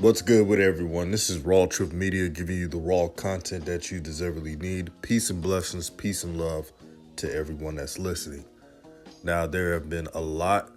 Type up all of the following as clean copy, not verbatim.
What's good with everyone? This is Raw Trip Media giving you the raw content that you deservedly need. Peace and blessings, peace and love to everyone that's listening. Now, there have been a lot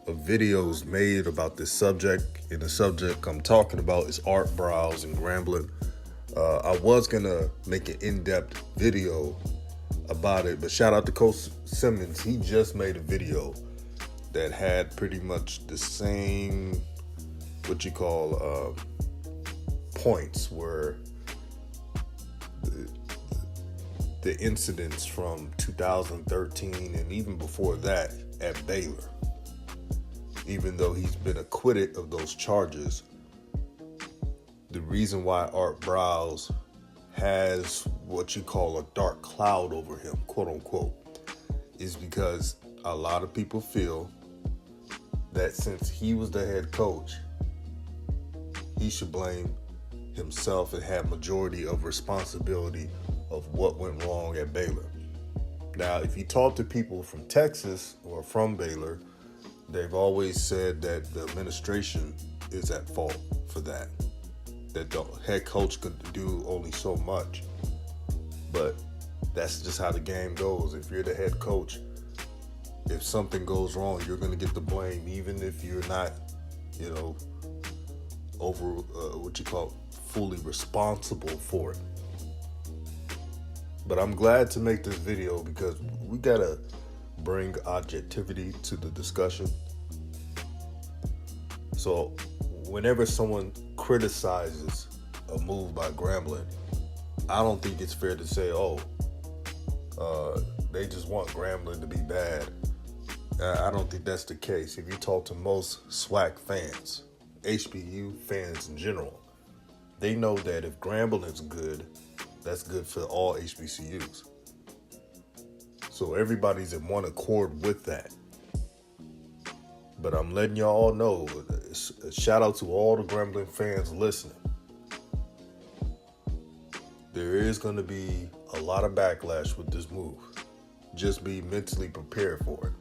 of videos made about this subject, and the subject I'm talking about is Art Briles and Grambling. I was going to make an in-depth video about it, but shout out to Coach Simmons. He just made a video that had pretty much the same points where the incidents from 2013 and even before that at Baylor, even though he's been acquitted of those charges, the reason why Art Briles has what you call a dark cloud over him, quote unquote, is because a lot of people feel that since he was the head coach, he should blame himself and have majority of responsibility of what went wrong at Baylor. Now, if you talk to people from Texas or from Baylor, they've always said that the administration is at fault for that the head coach could do only so much. But that's just how the game goes. If you're the head coach, if something goes wrong, you're going to get the blame, even if you're not, fully responsible for it. But I'm glad to make this video because we gotta bring objectivity to the discussion. So whenever someone criticizes a move by Grambling, I don't think it's fair to say, they just want Grambling to be bad. I don't think that's the case. If you talk to most Swac fans, HBCU fans in general, they know that if Grambling is good, that's good for all HBCUs. So everybody's in one accord with that. But I'm letting y'all all know, a shout out to all the Grambling fans listening. There is going to be a lot of backlash with this move. Just be mentally prepared for it.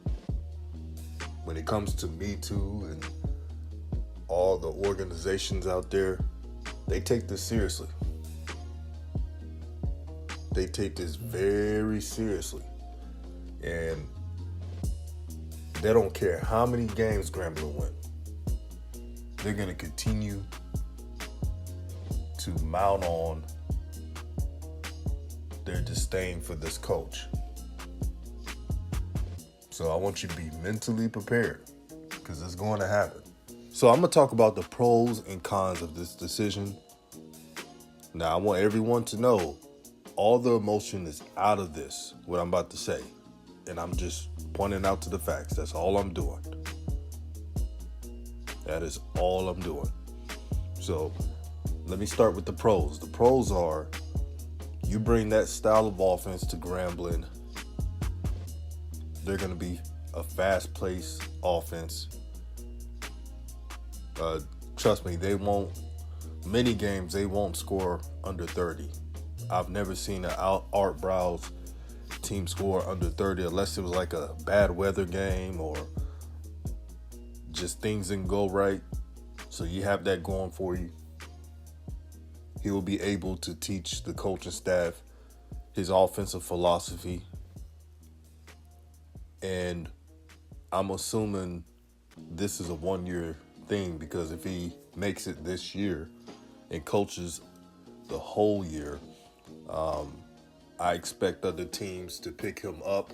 When it comes to Me Too and all the organizations out there, they take this seriously. They take this very seriously. And they don't care how many games Grambling win. They're going to continue to mount on their disdain for this coach. So I want you to be mentally prepared because it's going to happen. So I'm going to talk about the pros and cons of this decision. Now, I want everyone to know all the emotion is out of this, what I'm about to say. And I'm just pointing out to the facts. That's all I'm doing. That is all I'm doing. So let me start with the pros. The pros are you bring that style of offense to Grambling, they're going to be a fast-paced offense. Trust me, many games they won't score under 30. I've never seen an Art Briles team score under 30 unless it was like a bad weather game or just things didn't go right. So you have that going for you. He'll be able to teach the coaching staff his offensive philosophy. And I'm assuming this is a one-year thing because if he makes it this year and coaches the whole year, I expect other teams to pick him up.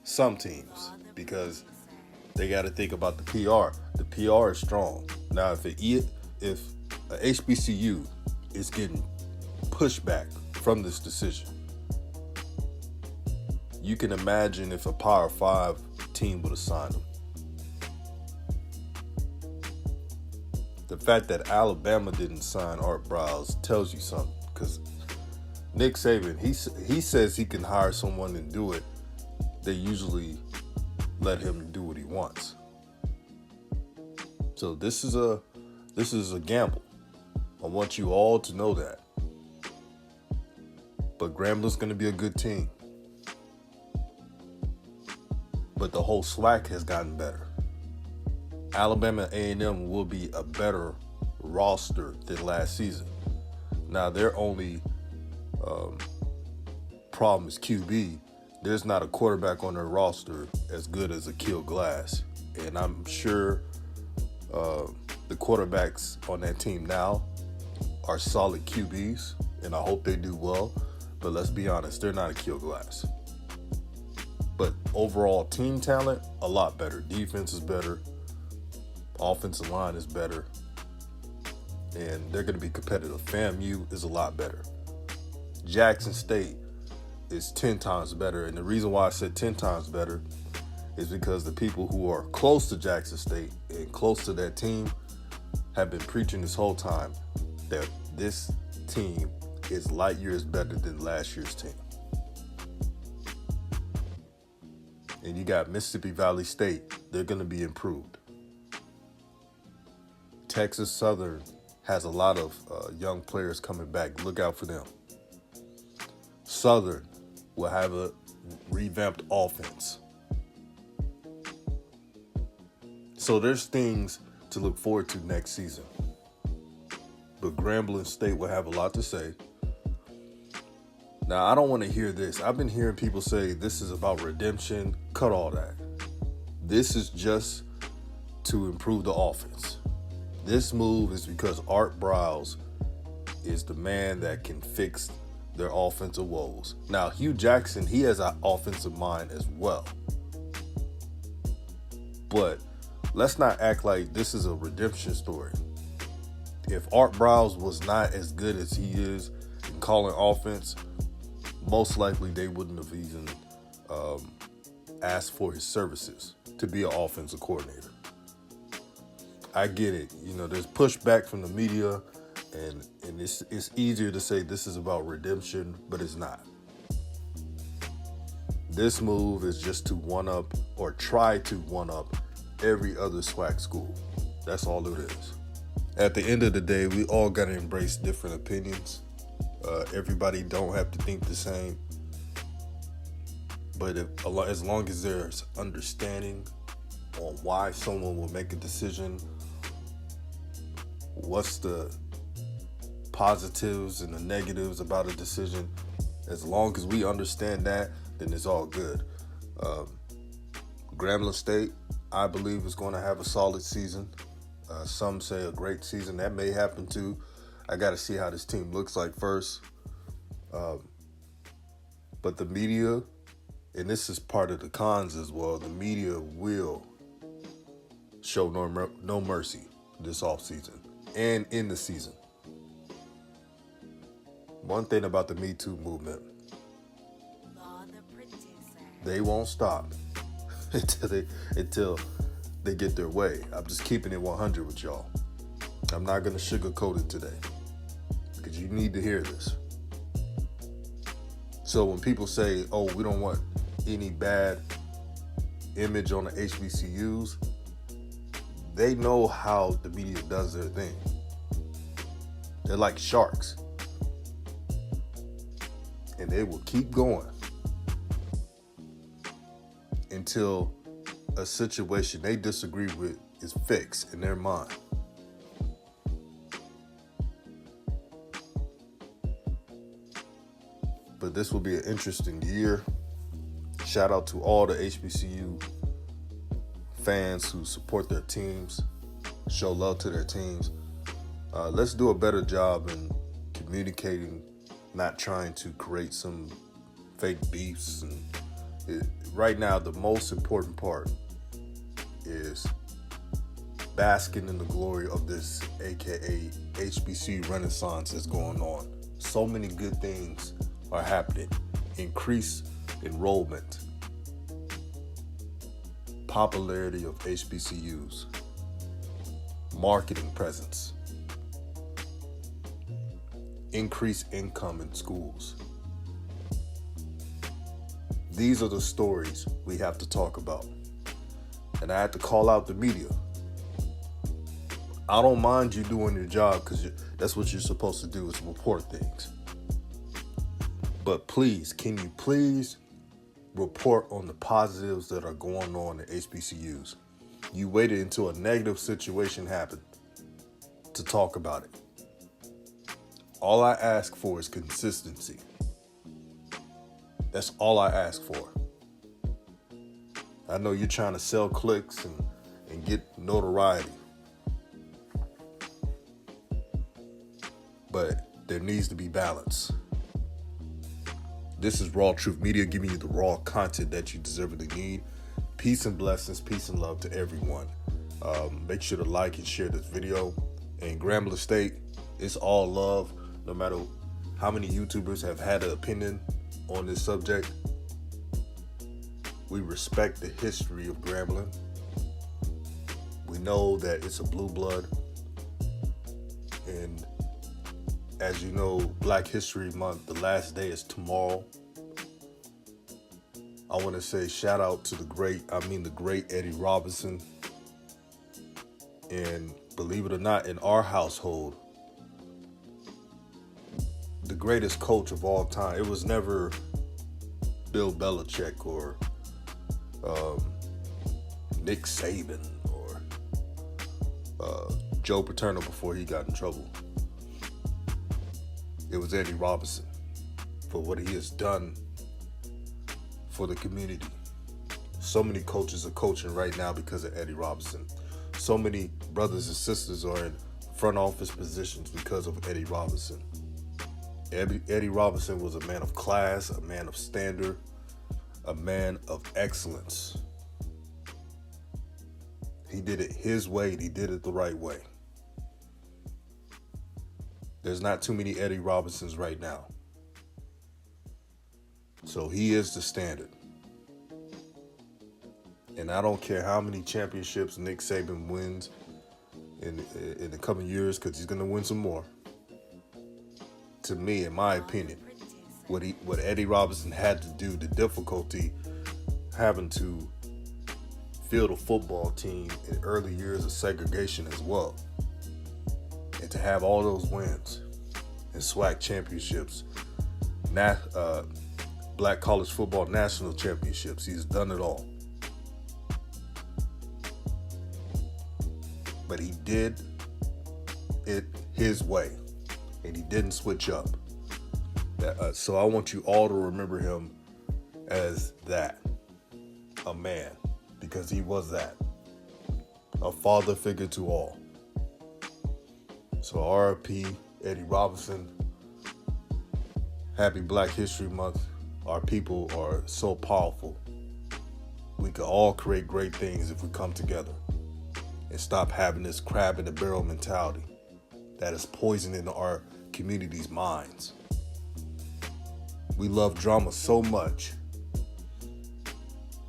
Some teams, because they got to think about the PR. The PR is strong. Now, if a HBCU is getting pushback from this decision, you can imagine if a Power 5 team would have signed him. The fact that Alabama didn't sign Art Briles tells you something, because Nick Saban, he says he can hire someone and do it. They usually let him do what he wants. So this is a gamble. I want you all to know that. But Grambling's going to be a good team. But the whole Swac has gotten better. Alabama A&M will be a better roster than last season. Now, their only problem is QB. There's not a quarterback on their roster as good as Akil Glass. And I'm sure the quarterbacks on that team now are solid QBs, and I hope they do well. But let's be honest, they're not Akil Glass. But overall team talent, a lot better. Defense is better. Offensive line is better. And they're going to be competitive. FAMU is a lot better. Jackson State is 10 times better. And the reason why I said 10 times better is because the people who are close to Jackson State and close to that team have been preaching this whole time that this team is light years better than last year's team. And you got Mississippi Valley State. They're going to be improved. Texas Southern has a lot of young players coming back. Look out for them. Southern will have a revamped offense. So there's things to look forward to next season. But Grambling State will have a lot to say. Now, I don't want to hear this. I've been hearing people say this is about redemption. Cut all that. This is just to improve the offense. This move is because Art Briles is the man that can fix their offensive woes. Now, Hugh Jackson, he has an offensive mind as well. But let's not act like this is a redemption story. If Art Briles was not as good as he is in calling offense, most likely they wouldn't have even asked for his services to be an offensive coordinator. I get it. You know, there's pushback from the media, and it's easier to say this is about redemption, but it's not. This move is just to one-up or try to one-up every other Swac school. That's all it is. At the end of the day, we all got to embrace different opinions. Everybody don't have to think the same. But as long as there's understanding on why someone will make a decision, what's the positives and the negatives about a decision, as long as we understand that, then it's all good. Grambling State, I believe, is going to have a solid season. Some say a great season. That may happen too. I got to see how this team looks like first. But the media, and this is part of the cons as well, the media will show no mercy this offseason and in the season. One thing about the Me Too movement, they won't stop until they get their way. I'm just keeping it 100 with y'all. I'm not going to sugarcoat it today because you need to hear this. So when people say, oh, we don't want any bad image on the HBCUs, they know how the media does their thing. They're like sharks. And they will keep going until a situation they disagree with is fixed in their mind. But this will be an interesting year. Shout out to all the HBCU fans who support their teams, show love to their teams. Let's do a better job in communicating, not trying to create some fake beefs. And right now, the most important part is basking in the glory of this AKA HBCU Renaissance that's going on. So many good things are happening. Increased enrollment, popularity of HBCUs, marketing presence, increased income in schools. These are the stories we have to talk about. And I had to call out the media. I don't mind you doing your job because that's what you're supposed to do, is report things. But please, can you please report on the positives that are going on in HBCUs? You waited until a negative situation happened to talk about it. All I ask for is consistency. That's all I ask for. I know you're trying to sell clicks and get notoriety. But there needs to be balance. This is Raw Truth Media, giving you the raw content that you deservedly need. Peace and blessings, peace and love to everyone. Make sure to like and share this video. In Grambling State, it's all love. No matter how many YouTubers have had an opinion on this subject, we respect the history of Grambling. We know that it's a blue blood. And as you know, Black History Month, the last day is tomorrow. I want to say shout out to the great Eddie Robinson. And believe it or not, in our household, the greatest coach of all time, it was never Bill Belichick or Nick Saban or Joe Paterno before he got in trouble. It was Eddie Robinson for what he has done for the community. So many coaches are coaching right now because of Eddie Robinson. So many brothers and sisters are in front office positions because of Eddie Robinson. Eddie Robinson was a man of class, a man of standard, a man of excellence. He did it his way, and he did it the right way. There's not too many Eddie Robinsons right now. So he is the standard. And I don't care how many championships Nick Saban wins in the coming years, because he's going to win some more. To me, in my opinion, what Eddie Robinson had to do, the difficulty having to field a football team in early years of segregation as well. And to have all those wins and Swac championships, Black College Football National Championships, he's done it all. But he did it his way, and he didn't switch up. So I want you all to remember him as that, a man, because he was that, a father figure to all. So RIP Eddie Robinson. Happy Black History Month. Our people are so powerful. We can all create great things if we come together and stop having this crab in the barrel mentality that is poisoning our community's minds. We love drama so much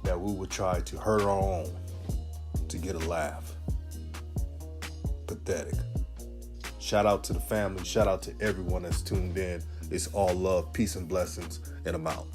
that we would try to hurt our own to get a laugh. Pathetic. Shout out to the family. Shout out to everyone that's tuned in. It's all love, peace, and blessings, and I'm out.